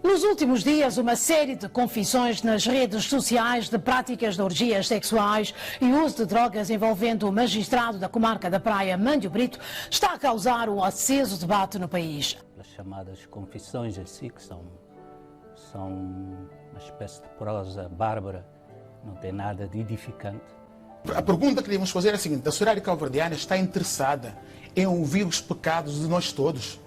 Nos últimos dias, uma série de confissões nas redes sociais de práticas de orgias sexuais e uso de drogas envolvendo o magistrado da comarca da Praia, Mândio Brito, está a causar um aceso debate no país. As chamadas confissões em si, que são uma espécie de prosa bárbara, não tem nada de edificante. A pergunta que queríamos fazer é a seguinte: a sociedade cabo-verdiana está interessada em ouvir os pecados de nós todos?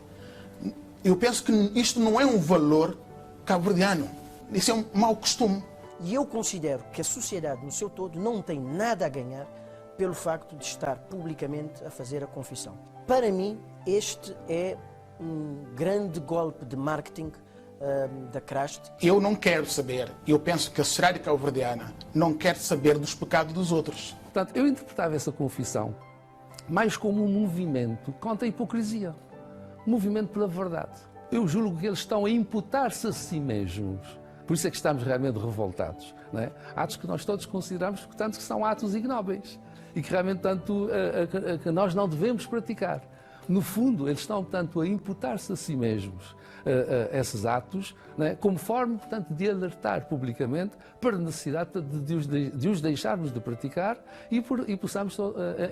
Eu penso que isto não é um valor cabo-verdiano. Isso é um mau costume. E eu considero que a sociedade no seu todo não tem nada a ganhar pelo facto de estar publicamente a fazer a confissão. Para mim, este é um grande golpe de marketing da Crast. Eu não quero saber, eu penso que a sociedade cabo-verdiana não quer saber dos pecados dos outros. Portanto, eu interpretava essa confissão mais como um movimento contra a hipocrisia, um movimento pela verdade. Eu julgo que eles estão a imputar-se a si mesmos. Por isso é que estamos realmente revoltados. Não é? Atos que nós todos consideramos, portanto, que são atos ignóbeis e que realmente tanto, que nós não devemos praticar. No fundo, eles estão, portanto, a imputar-se a si mesmos esses atos, não é? Como forma, portanto, de alertar publicamente para a necessidade de os deixarmos de praticar e possamos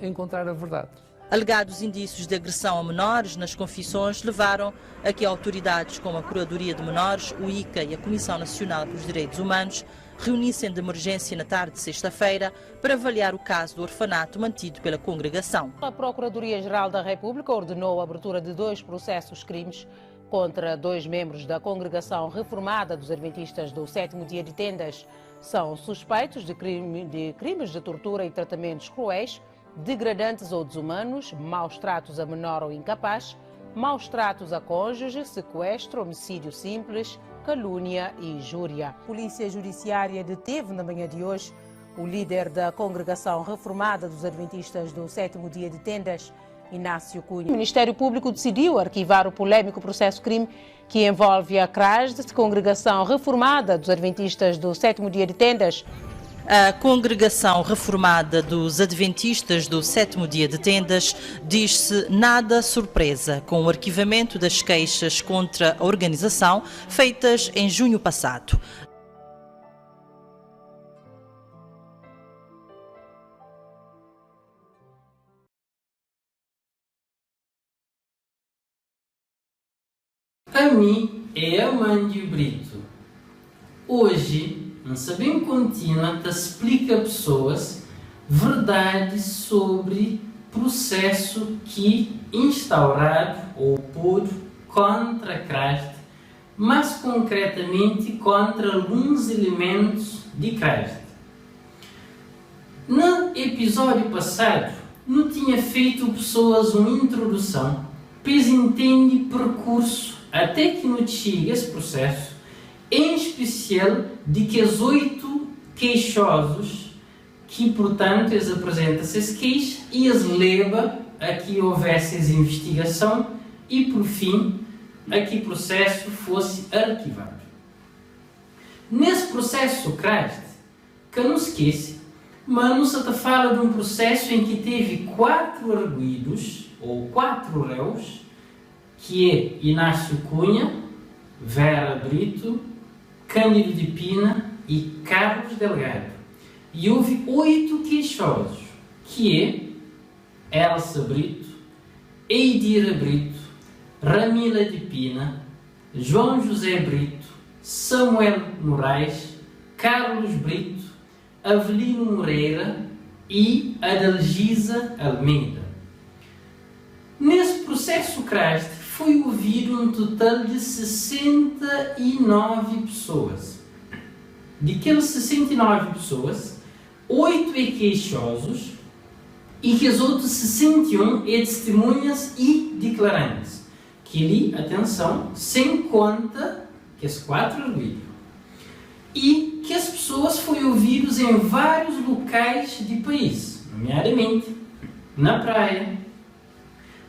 encontrar a verdade. Alegados indícios de agressão a menores nas confissões levaram a que autoridades como a Curadoria de Menores, o ICA e a Comissão Nacional dos Direitos Humanos reunissem de emergência na tarde de sexta-feira para avaliar o caso do orfanato mantido pela congregação. A Procuradoria-Geral da República ordenou a abertura de 2 processos crimes contra 2 membros da Congregação Reformada dos Adventistas do 7º Dia de Tendas. São suspeitos de crimes de tortura e tratamentos cruéis, degradantes ou desumanos, maus tratos a menor ou incapaz, maus tratos a cônjuge, sequestro, homicídio simples, calúnia e injúria. A Polícia Judiciária deteve na manhã de hoje o líder da Congregação Reformada dos Adventistas do 7º Dia de Tendas, Inácio Cunha. O Ministério Público decidiu arquivar o polêmico processo-crime que envolve a CRASD, Congregação Reformada dos Adventistas do 7º Dia de Tendas. A Congregação Reformada dos Adventistas do 7º Dia de Tendas diz-se nada surpresa com o arquivamento das queixas contra a organização feitas em junho passado. A mim é a Mândio Brito. Hoje, não sabemos contínua te explica a pessoas verdades sobre processo que instaurado ou por contra a Crast, mas concretamente contra alguns elementos de Crast. No episódio passado, não tinha feito pessoas uma introdução, pois entende percurso até que não chegue esse processo, em especial de que os 8 queixosos que, portanto, eles apresentam essas queixas e eles levam a que houvesse essa investigação e, por fim, a que o processo fosse arquivado. Nesse processo Crast, que não se esqueça, mas não se fala de um processo em que teve 4 arguidos, ou 4 réus, que é Inácio Cunha, Vera Brito, Cândido de Pina e Carlos Delgado. E houve 8 queixosos, que é Elsa Brito, Eidira Brito, Ramila de Pina, João José Brito, Samuel Moraes, Carlos Brito, Avelino Moreira e Adalgisa Almeida. Nesse processo Crast foi ouvido um total de 69 pessoas. Daquelas 69 pessoas, 8 é queixosos e que os outros 61 é testemunhas e declarantes. Que ali, atenção, sem conta que as 4 arguidos. E que as pessoas foram ouvidas em vários locais do país, nomeadamente na Praia,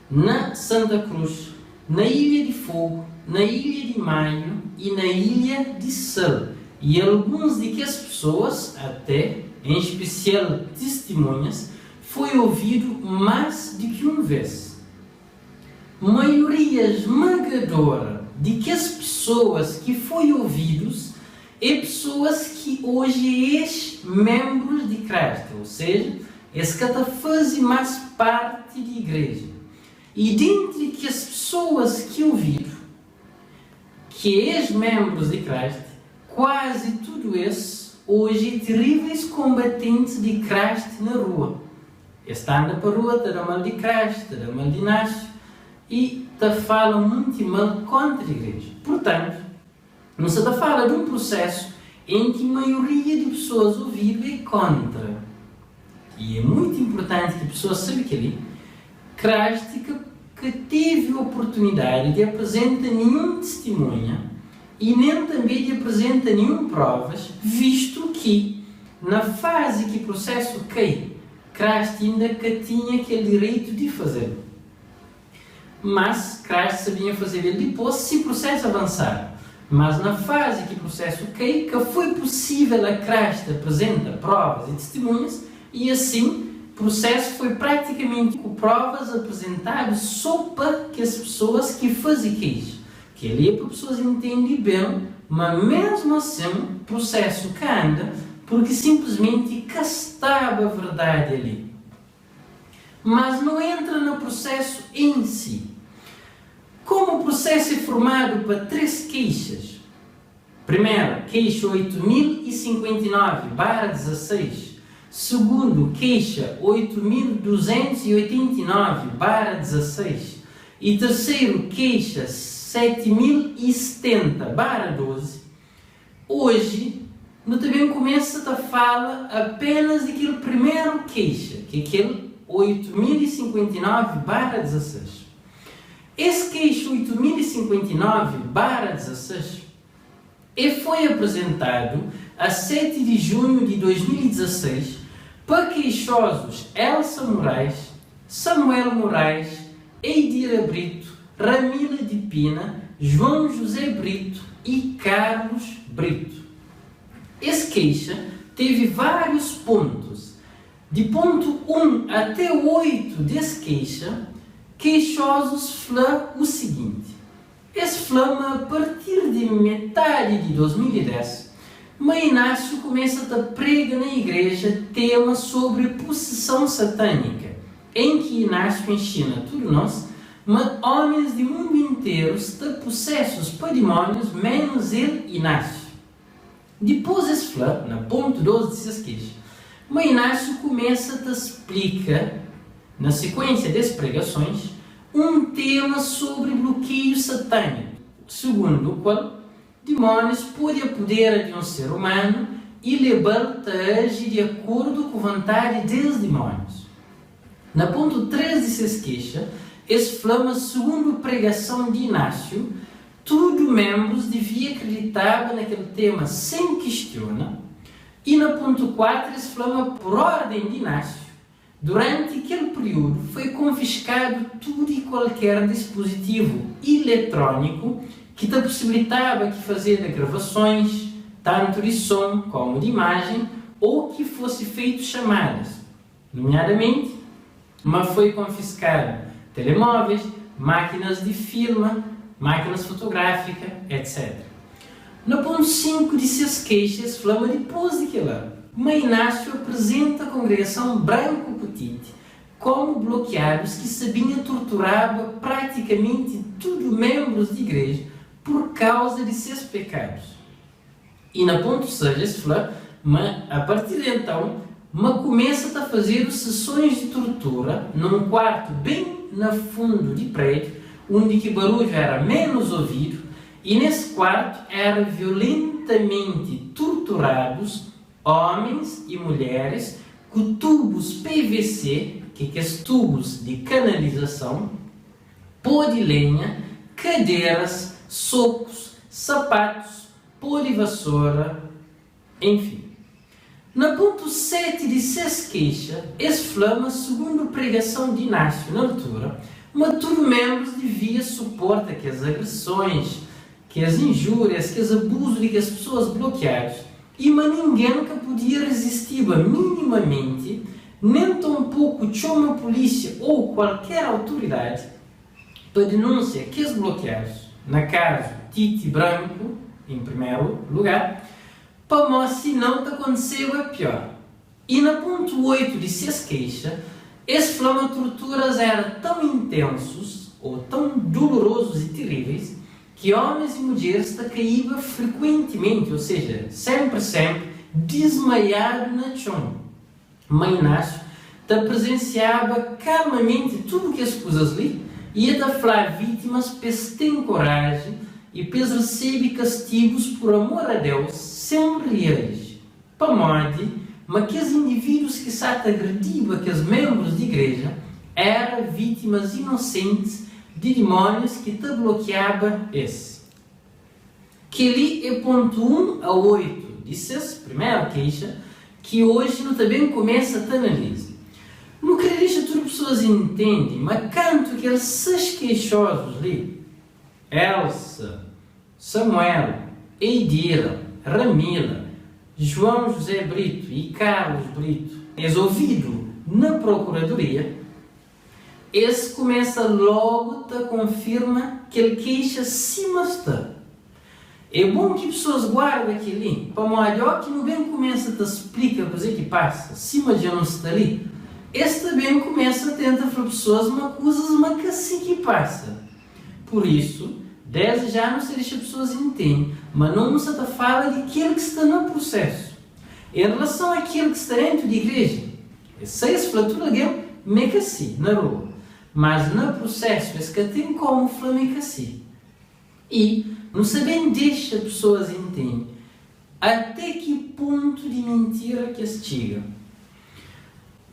na Santa Cruz, na Ilha de Fogo, na Ilha de Maio e na Ilha de Sal. E alguns de que as pessoas, até, em especial testemunhas, foi ouvido mais de que uma vez. Maioria esmagadora de que as pessoas que foi ouvidos é pessoas que hoje é membros de Cristo, ou seja, esse que faz mais parte da igreja. E dentre que as pessoas que ouviram, que é membros de Cristo, quase tudo isso hoje terríveis combatentes de Cristo na rua. Este anda para a rua, está mal de Cristo, está mal de Inácio e está fala muito mal contra a igreja. Portanto, não se está fala de um processo em que a maioria de pessoas ouviram é contra. E é muito importante que a pessoa saiba que ali, Cristo que teve a oportunidade de apresentar nenhum testemunho e nem também de apresentar nenhum provas, visto que na fase que o processo cai, Cristo ainda que tinha aquele direito de fazer. Mas Cristo sabia fazer ele depois se o processo avançar. Mas na fase que o processo cai, que foi possível a Cristo apresentar provas e testemunhas, e assim o processo foi praticamente com provas apresentadas só para que as pessoas que fazem queixa. Que ali é para as pessoas entenderem bem, mas mesmo assim o processo que anda, porque simplesmente castava a verdade ali. Mas não entra no processo em si. Como o processo é formado para 3 queixas. Primeiro, queixa 8059/16. Segundo, queixa 8289/16. E terceiro, queixa 7070/12. Hoje, nós também começa a falar apenas daquele primeiro queixa, que é aquele 8059/16. Esse queixo 8059/16 foi apresentado a 7 de junho de 2016 para queixosos Elsa Moraes, Samuel Moraes, Eidira Brito, Ramila de Pina, João José Brito e Carlos Brito. Esse queixa teve vários pontos. De ponto 1 até 8 desse queixa, queixosos falam o seguinte. Esse flama a partir de metade de 2010, Mãe Inácio começa a pregar na igreja tema sobre possessão satânica, em que Inácio ensina tudo nós, mas homens do mundo inteiro estão possessos por demônios, menos ele, Inácio. Depois desse flama, na ponto 12 dessas queixas, Mãe Inácio começa a explicar, na sequência das pregações, um tema sobre bloqueio satânico, segundo o qual demônios podem apoderar de um ser humano e levá-lo a agir de acordo com a vontade dos demônios. Na ponto 3 dessas queixas, esse flama segundo a pregação de Inácio, todos os membros deviam acreditar naquele tema sem questionar, e na ponto 4 esse flama por ordem de Inácio. Durante aquele período foi confiscado tudo e qualquer dispositivo eletrônico que te possibilitava que fazer gravações, tanto de som como de imagem, ou que fosse feito chamadas, nomeadamente, mas foi confiscado telemóveis, máquinas de filme, máquinas fotográficas, etc. No ponto 5 de suas queixas, falamos depois daquele ano. Mãe Inácio apresenta a congregação Branco Petite como bloqueados que sabiam torturava praticamente todos os membros de igreja por causa de seus pecados. E na ponto 6, mas a partir de então, começa a fazer sessões de tortura num quarto bem no fundo de prédio, onde que barulho era menos ouvido, e nesse quarto eram violentamente torturados homens e mulheres com tubos PVC, que são tubos de canalização, pó de lenha, cadeiras, socos, sapatos, pó de vassoura, enfim. No ponto 7 de suas queixas, esse flama, segundo a pregação de Inácio na altura, mas todos os membros deviam suportar que as agressões, que as injúrias, que os abusos de que as pessoas bloqueadas, e mas ninguém que podia resistir minimamente, nem tampouco chama a polícia ou qualquer autoridade para denunciar que os bloqueados. na caso Titi Branco, em primeiro lugar, para mostrar não te aconteceu a pior. E na ponto 8 de se queixa, esses torturas eram tão intensos ou tão dolorosos e terríveis que homens e mulheres te caíam frequentemente, ou seja, sempre, desmaiado na chão. Mãe Inácio te presenciava calmamente tudo o que as coisas ali e ia te falar vítimas para ter coragem e para receber castigos por amor a Deus sem reais. Para modo, mas que os indivíduos que se agrediam aqueles membros de igreja eram vítimas inocentes de demônios que te bloqueavam esse. Que ali é ponto 1 a 8, disse primeira queixa, que hoje não também começa a te analisar. No que deixa tudo pessoas entendem, mas canto que eles seis queixosos ali, Elsa, Samuel, Eidira, Ramila, João José Brito e Carlos Brito, eles ouvido na procuradoria, esse começa logo a confirma que ele queixa cima está. É bom que pessoas guardem aquilo, para maior que não bem começa a explicar coisa que passa, cima de não está ali. Esse também começa a tentar para pessoas uma coisas uma que assim que passa. Por isso, desde já não se deixa pessoas entendem, mas não se fala de aquele que está no processo. Em relação àquele que está dentro da igreja, essa flatura dele, meio assim, na rua. Mas no processo, esse que tem como flamenco assim. E não sabem deixa pessoas entendem até que ponto de mentira que se chega.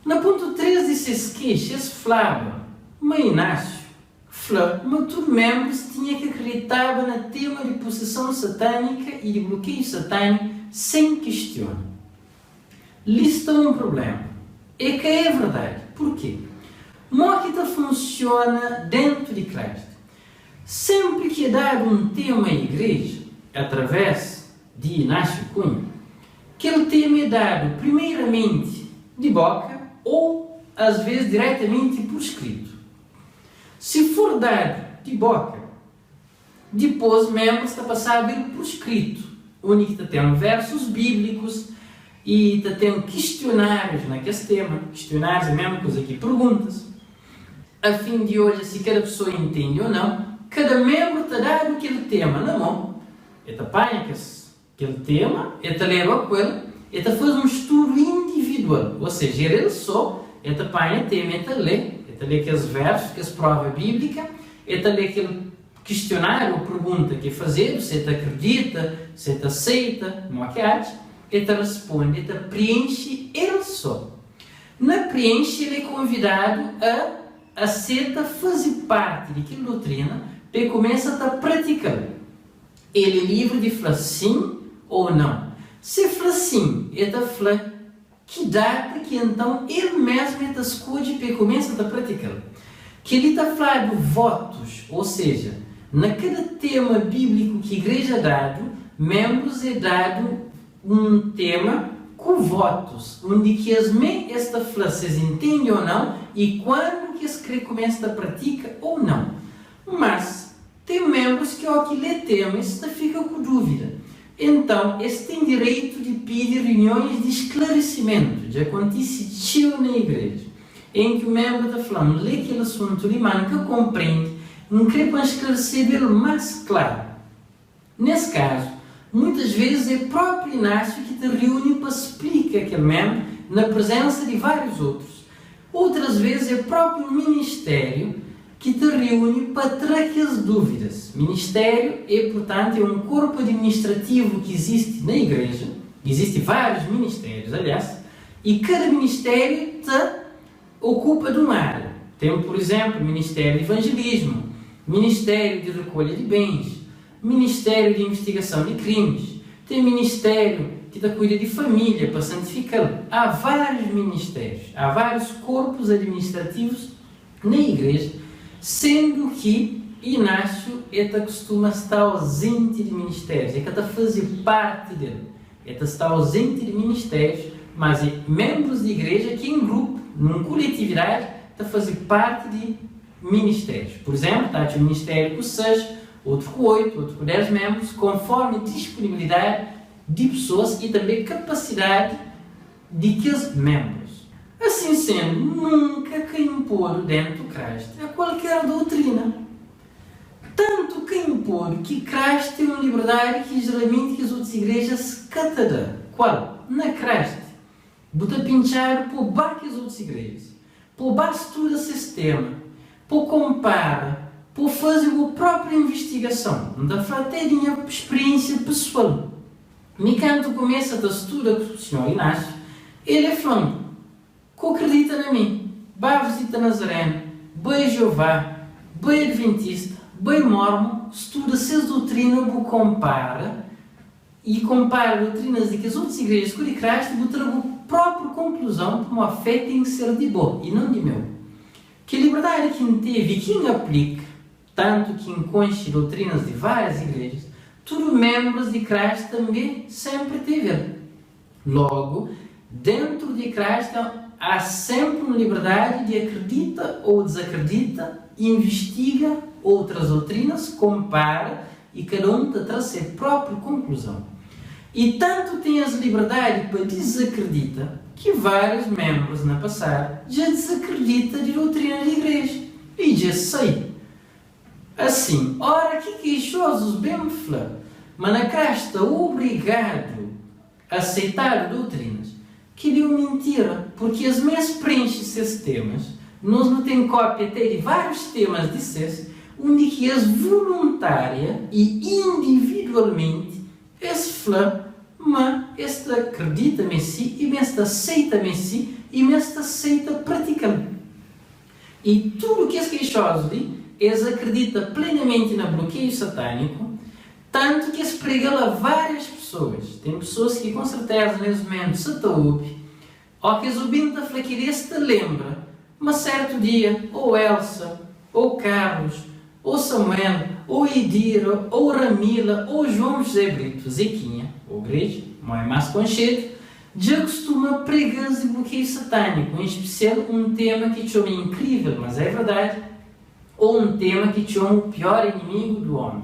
No ponto 3 de se queixa, se falava, Mãe Inácio, mas todos os membros tinham que acreditar no tema de possessão satânica e de bloqueio satânico sem questionar. Lista um problema. É que é verdade. Por quê? Moquita funciona dentro de Cristo. Sempre que é dado um tema à igreja, através de Inácio Cunha, aquele tema é dado primeiramente de boca ou, às vezes, diretamente por escrito. Se for dado de boca, depois membros está passado por escrito, onde tem versos bíblicos e tem questionários naquele tema, questionários é a mesma coisa que perguntas, a fim de hoje, se cada pessoa entende ou não, cada membro está dado aquele tema na mão, ele apanha aquele tema, ele lê aquele, ele faz um estudo individual, ou seja, ele só, ele apanha o tema, ele lê aqueles versos, aquelas provas bíblicas, ele lê aquele questionário ou pergunta que fazer, se ele acredita, se ele aceita, não há que acha, ele responde, ele preenche ele só. Na preenche, ele é convidado a fazer parte daquela doutrina, ele começa a praticar. Ele é livre de falar sim ou não. Se falar sim, ele fala que data que então ele mesmo escolhe e começa a praticar. Que ele está falando votos, ou seja, naquele tema bíblico que a igreja é dado, membros é dado um tema com votos, onde que as esta fala se entende ou não e quando que se começa a praticar ou não. Mas tem membros que ao que lê tema, esse fica com dúvida. Então, esse tem direito de pedir reuniões de esclarecimento, de acontecer na igreja, em que o membro está falando, lê aquele assunto ali, mas que compreende, não quer para esclarecer ele mais claro. Nesse caso, muitas vezes é o próprio Inácio que te reúne para explicar aquele membro na presença de vários outros. Outras vezes é o próprio ministério que te reúne para trazer as dúvidas. Ministério é, portanto, um corpo administrativo que existe na igreja. Existem vários ministérios, aliás, e cada ministério te ocupa de uma área. Tem, por exemplo, Ministério de Evangelismo, Ministério de Recolha de Bens, Ministério de Investigação de Crimes, tem Ministério que cuida de família para santificar. Há vários ministérios, há vários corpos administrativos na igreja, sendo que Inácio costuma estar ausente de ministérios, que está fazer parte dele. Está ausente de ministérios, mas é membros de igreja que em grupo, numa coletividade, está a fazer parte de ministérios. Por exemplo, está o Ministério com SES, outro com 8, outro com 10 membros, conforme disponibilidade de pessoas e também capacidade de aqueles membros. Assim sendo, nunca que impor dentro do CRAST a qualquer doutrina. Tanto que impor que CRAST tem uma liberdade que geralmente as outras igrejas se catadam. Qual? Na CRAST. Bota pinchar por baixo as outras igrejas. Por baixo estuda sistema. Por compara. Por fazer a própria investigação. Não dá para ter minha experiência pessoal. Me quando começa a estudar com o senhor Inácio, ele é falando que acredita na mim. Vai visitar Nazareno, vai Jeová, vai Adventista, vai Mormon, estuda seis doutrinas, compara doutrinas de que as outras igrejas que Cristo vou trazer a própria conclusão como a fé tem que ser de boa e não de meu. Que a liberdade que teve e quem aplica, tanto que enconche doutrinas de várias igrejas, todos membros de Cristo também sempre tiveram. Logo, dentro de Cristo há sempre uma liberdade de acredita ou desacredita, investiga outras doutrinas, compara e cada um traz a própria conclusão. E tanto tem as liberdade para desacreditar que vários membros na passada já desacreditam de doutrina da igreja e já sei. Assim, ora que queixosos bem me falam, mas na casta obrigado a aceitar doutrinas que deu mentira, porque as minhas preenchem esses temas, nós não temos cópia até de vários temas de CES, onde que as voluntária e individualmente esse falam, mas esta acredita-me si, e esta aceita-me si, e esta aceita praticamente. E tudo que é queixoso de eles acreditam plenamente no bloqueio satânico, tanto que eles pregam a várias pessoas. Tem pessoas que com certeza nesse momento se taúbe, ou que eles ouvem da flaquidez te lembra, mas certo dia, ou Elsa, ou Carlos, ou Samuel, ou Idira, ou Ramila, ou João José Brito, Zequinha, ou Igreja, mais conhecido, já costuma pregar de bloqueio satânico, em especial um tema que chama incrível, mas é verdade, ou um tema que chama o pior inimigo do homem.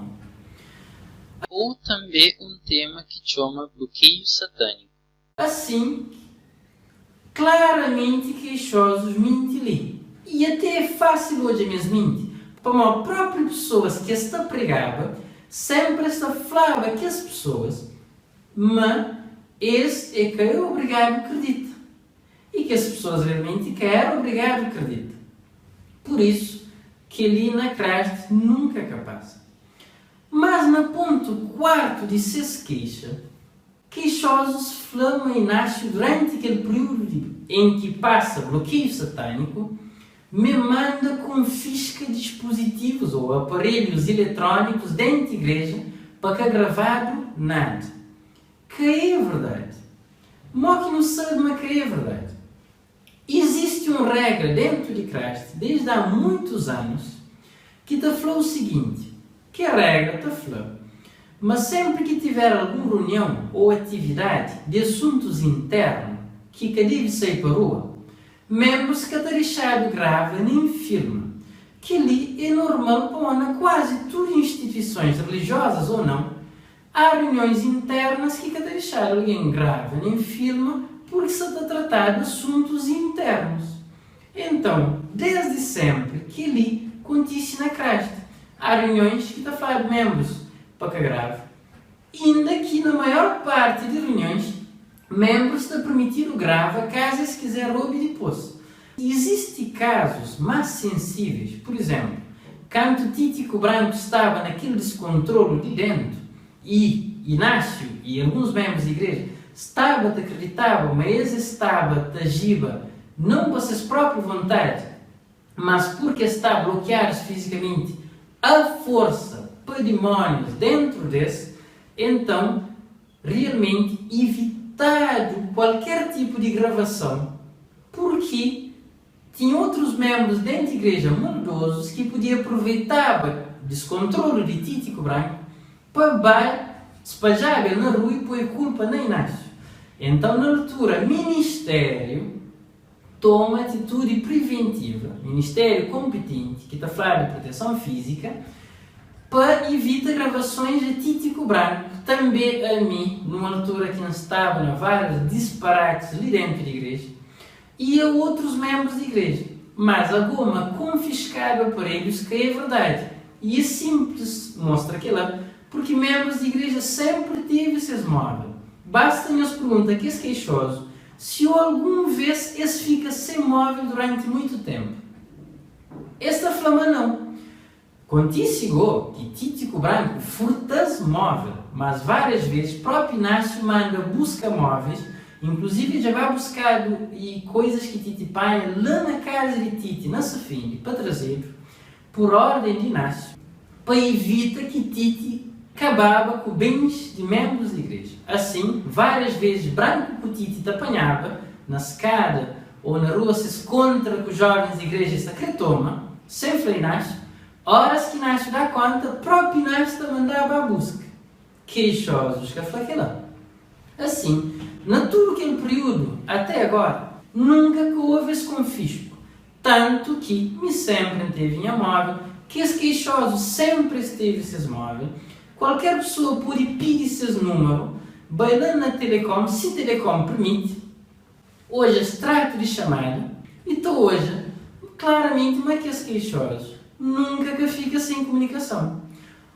Ou também um tema que chama bloqueio satânico. Assim, claramente queixosos mentem ali. E até é fácil hoje mesmo mentir. Para uma própria pessoa que está pregava, sempre está falava que as pessoas, mas esse é que é obrigado a acreditar. E que as pessoas realmente querem obrigado a acreditar. Por isso, que ali na Cristo nunca é capaz. Mas no ponto 4 de se queixa, queixosos flamam e nascem durante aquele período em que passa bloqueio satânico, me manda confisca dispositivos ou aparelhos eletrônicos dentro da igreja para que gravado nada. Que é verdade. Mas que não sabe, mas que é verdade. Existe uma regra dentro de Cristo, desde há muitos anos, que te falou o seguinte, que a regra te falou, mas sempre que tiver alguma reunião ou atividade de assuntos internos que deve sair para a rua, membros que te deixado grava nem filma, que ali é normal para quase todas as instituições religiosas ou não, há reuniões internas que te deixaram alguém grava nem filma, porque se está a tratar de assuntos internos. Então, desde sempre que ali acontece na Cristo, há reuniões que está a falar de membros para que grave. Ainda que na maior parte de reuniões, membros está permitido grava caso se quiser ouvir depois. Existem casos mais sensíveis, por exemplo, quando Títico Branco estava naquele descontrole de dentro e Inácio e alguns membros da igreja estava acreditavam, mas estava agiba não por sua própria vontade, mas porque está bloqueados fisicamente a força para demónios dentro desse, então realmente evitado qualquer tipo de gravação, porque tinha outros membros dentro da igreja maldosos que podiam aproveitar o descontrole de Títico Branco para espajar ele na rua e pôr culpa na Inácio. Então, na altura, Ministério toma atitude preventiva, Ministério competente, que está a falar de proteção física, para evitar gravações de Títico Branco, também a mim, numa altura que não estava na vários disparates ali dentro da igreja, e a outros membros da igreja. Mas a goma confiscada por eles que é verdade. E é simples, mostra aquilo, porque membros da igreja sempre teve esses móveis. Basta nos perguntar que é queixoso se alguma vez esse fica sem móvel durante muito tempo. Esta flama não. Contigo que Títico Branco furta móvel, mas várias vezes próprio Inácio manda buscar móveis, inclusive já vai buscar e coisas que Titi pai lá na casa de Titi, na Safinde, para trazer, por ordem de Inácio, para evitar que Titi acabava com bens de membros da igreja. Assim, várias vezes Branco que Titi te apanhava na escada ou na rua se encontra com os jovens da igreja esta cretoma, sem freio Inácio, horas que Inácio dá conta, próprio Inácio te mandava à busca. Queixosos que aflaquelão. Assim, na todo aquele período, até agora, nunca que houve esse confisco. Tanto que me sempre teve em móvel, que esse queixoso sempre esteve esses móveis. Qualquer pessoa pode pedir esses números, bailando na telecom, se a telecom permite. Hoje se trata de chamada, então hoje, claramente, mas que esse queixoso nunca que fica sem comunicação.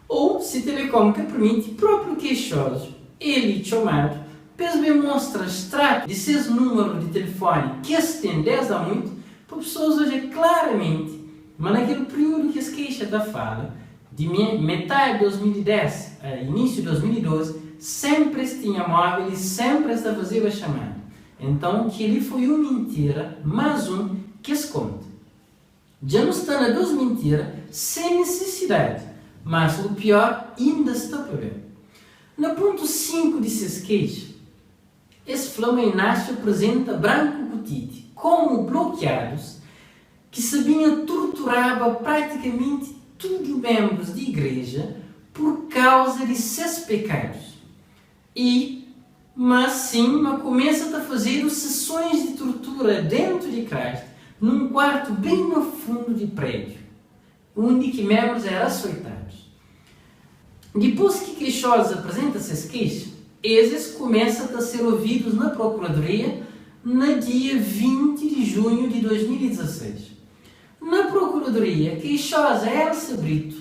Ou, se a telecom que permite, próprio queixoso, ele chamado, depois me mostra extrato de seus números de telefone que se tem desde há muito, para pessoas hoje claramente, mas naquele período que se queixa da fala, de metade de 2010 a início de 2012, sempre se tinha móvel e sempre se fazia a chamada. Então, que ele foi uma mentira, mais um que se conta. Já não está na duas mentiras, sem necessidade, mas o pior ainda está por ver. No ponto 5 de seus queixas, esse Flama Inácio apresenta Branco com Titi como bloqueados que sabiam torturava praticamente todos os membros de igreja por causa de seus pecados. Mas começa a fazer sessões de tortura dentro de Cristo, num quarto bem no fundo de prédio, onde que membros eram açoitados. Depois que queixosos apresentam essas queixas, esses começam a ser ouvidos na Procuradoria no dia 20 de junho de 2016. Na Procuradoria, queixosa Elsa Brito,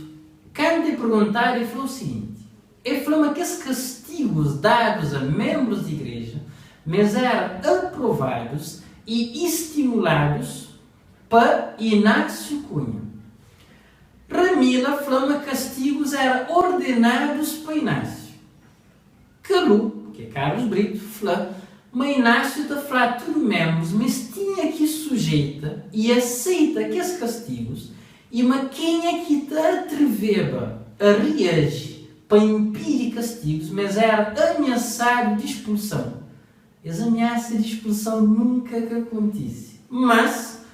quando lhe perguntaram, ele falou o seguinte: ele falou que esses castigos dados a membros de igreja, mas eram aprovados e estimulados para Inácio Cunha. Ramila falou que castigos eram ordenados para Inácio. Calu, que é Carlos Brito, falou, mas Inácio está falando tudo membros, mas tinha que sujeita e aceita que esses castigos, e mas quem é que está atreveva a reagir para impedir castigos, mas era ameaçado de expulsão. As ameaças de expulsão nunca que acontece. Mas,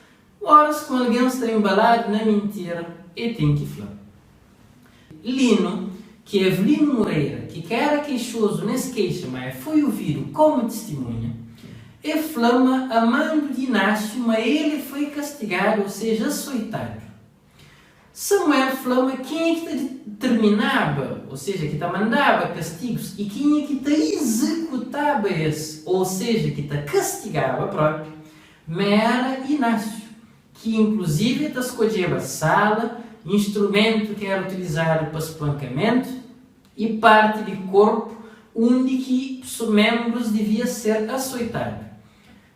horas com alguém está embalado na mentira, ele tem que falar. Lino, que é Evelino Moreira, que era queixoso nesse queixa, mas foi ouvido como testemunha, e flama a mando de Inácio, mas ele foi castigado, ou seja, açoitado. Samuel flama quem é que determinava, ou seja, que mandava castigos, e quem é que executava esse, ou seja, que castigava próprio, mas era Inácio, que inclusive escolhia sala, instrumento que era utilizado para espancamento e parte de corpo onde que os membros devia ser açoitado.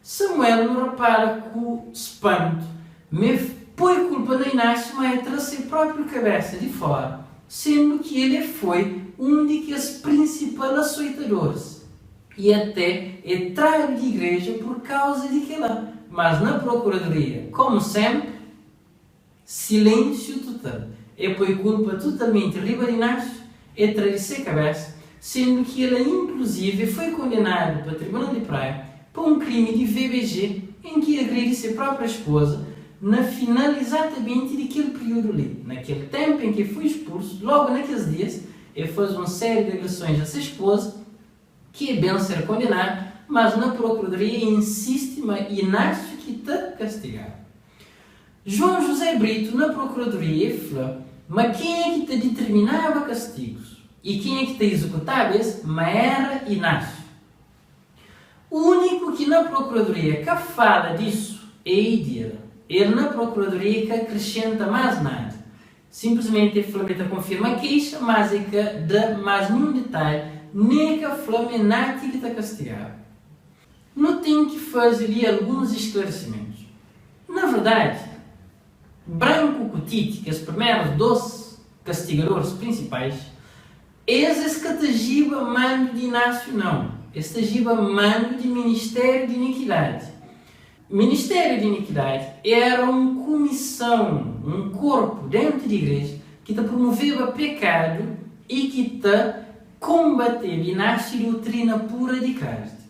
Samuel não repara com espanto, me põe culpa de Inácio, mas trouxe a própria cabeça de fora, sendo que ele foi um dos principais açoitadores e até é traído de igreja por causa de que lá. Mas na Procuradoria, como sempre, silêncio total. E põe culpa totalmente riba de Inácio e traz a cabeça, sendo que ele inclusive foi condenado para o Tribunal de Praia por um crime de VBG em que agride sua própria esposa na final exatamente daquele período ali. Naquele tempo em que foi expulso, logo naqueles dias, ele fez uma série de agressões a sua esposa, que é bem ser condenado, mas na Procuradoria insiste, mas Inácio que está castigado. João José Brito, na Procuradoria, falou, Mas quem é que te determinava castigos? E quem é que te executava isso? Mas era Inácio. O único que na Procuradoria que fala disso é Idira. Ele na Procuradoria que acrescenta mais nada. Simplesmente a Flameta confirma a queixa, mas é que dá mais nenhum detalhe, nem que a Flamenata que está castigada. Não tem que fazer ali alguns esclarecimentos. Na verdade, Branco Coutinho, que é os primeiros 12 castigadores principais, esse catagiba mando de Inácio não. Esse tagiba mando de Ministério de Iniquidade. Ministério de Iniquidade era uma comissão, um corpo dentro da igreja que te promovia pecado e que te combateu e nasce doutrina pura de Cristo.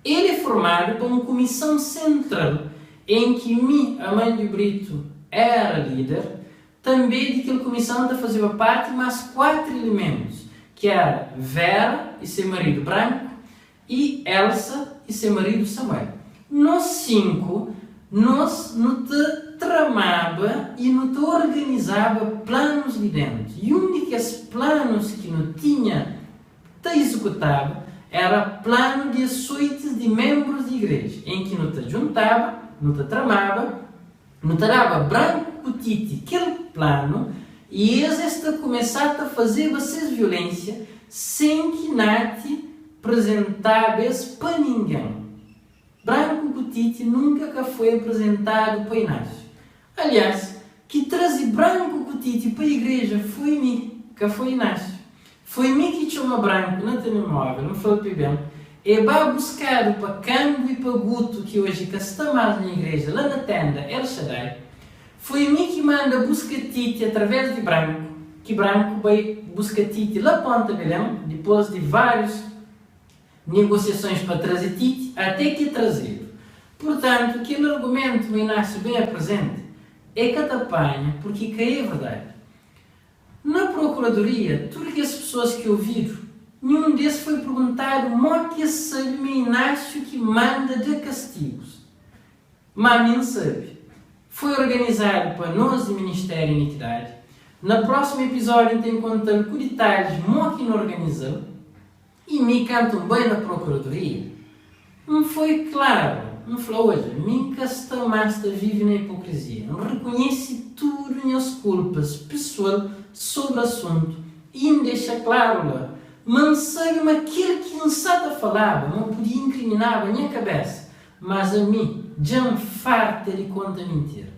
Ele é formado por uma comissão central em que a mãe de Brito era líder, também de que a comissão fazia parte mais 4 elementos, que era Vera e seu marido Branco e Elsa e seu marido Samuel. Nós 5, nós não te tramava e não te organizava planos de dentro. E um dos planos que não tinha te executava era plano de açoites de membros de igreja, em que não te juntava, não te tramava, não te dava Branco Coutinho aquele plano e eles começaram a fazer vocês violência sem que nate apresentava para ninguém. Branco Coutinho nunca foi apresentado para Inácio. Aliás, que trazer Branco Coutinho para a igreja foi mim, que foi Inácio. Foi mim que chama Branco na telemóvel, não foi para bem. E vai buscar para Câmbio e para Guto, que hoje está mais na igreja, lá na tenda, El Shaddai. Foi mim que manda buscar Tite através de Branco, que Branco vai buscar Tite lá para Ponta Belém, depois de várias negociações para trazer Tite, até que trazer. Portanto, aquele argumento o Inácio bem apresenta é que apanha, porque que é verdade. Na Procuradoria, todas as pessoas que ouviram, nenhum desses foi perguntado como que sabe o Inácio que manda de castigos. Mas nem sabe. Foi organizado para nós do Ministério de Iniquidade. No próximo episódio tem contado com detalhes como que não organizou. E me cantam bem na Procuradoria. Não foi claro, não falou hoje. Mim Castamasta vive na hipocrisia. Não reconhece tudo as culpas pessoal sobre o assunto e não deixa claro lá. Mas sabe aquilo que não sabe falava, não podia incriminar a minha cabeça. Mas a mim, já me farta de conta mentira.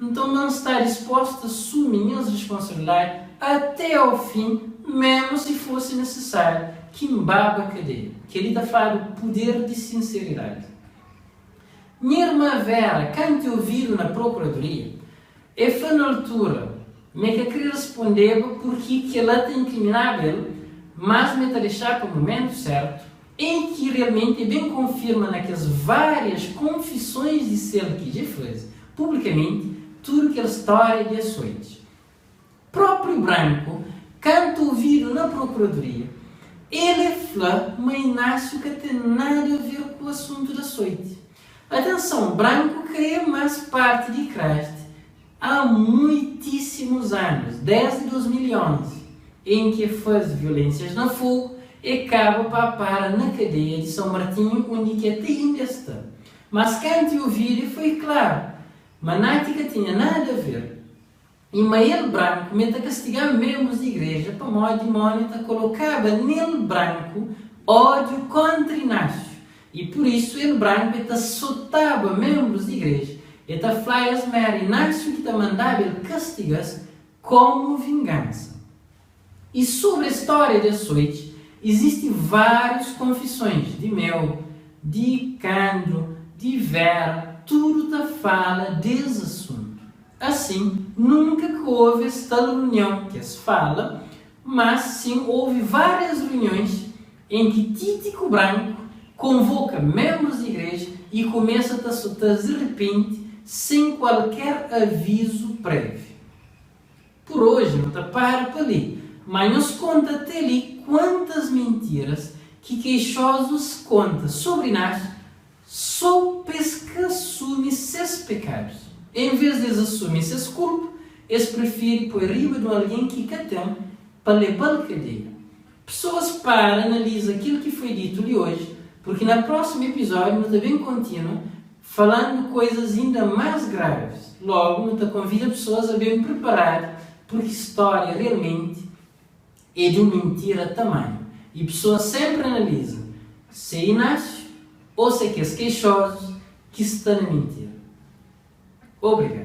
Então não está disposto a assumir as responsabilidades até ao fim, mesmo se fosse necessário que embaba a cadeia. Que ele está falando do poder de sinceridade. Minha irmã Vera, quando te ouviram na Procuradoria, foi na altura, me que queria responder porque que ela te incriminava ele, mas me deixar para o momento certo, em que realmente bem confirma naquelas várias confissões de ser que já fez, publicamente, tudo aquela história de açoites. Próprio Branco, quando ouviram na Procuradoria, ele falou, mas Inácio que tem nada a ver com o assunto da açoite. Atenção, Branco que é mais parte de Cristo há muitíssimos anos, desde 2011, em que faz violências na fogo e acaba para na cadeia de São Martinho, onde que até ainda está. Mas quando ouviram foi claro, mas nada que tinha nada a ver. E Mael Branco começa a castigar membros da igreja para modo de moneta colocava nele Branco ódio contra Inácio. E por isso ele Branco está soltava membros da igreja. E está falando que Inácio que está mandava ele castigar-se como vingança. E sobre a história de açoite, existem várias confissões de Mel, de Candro, de Vera, tudo está fala desse assunto. Assim, nunca que houve esta reunião que se fala, mas sim houve várias reuniões em que Títico Branco convoca membros da igreja e começa a soltar de repente, sem qualquer aviso prévio. Por hoje não está para ali, mas nos conta até ali quantas mentiras que queixosos conta sobre nós, só pesca assume seus pecados. Em vez de assumir seus culpas, eles preferem pôr riba de alguém que tem para levar a cadeia. Pessoas param, analisam aquilo que foi dito ali hoje, porque no próximo episódio nós também continuamos falando de coisas ainda mais graves. Logo, nós convidamos pessoas a bem preparar, porque a história realmente é de uma mentira tamanho. E pessoas sempre analisam se é Inácio ou se é que é queixosos que estão a mentir. Obrigado.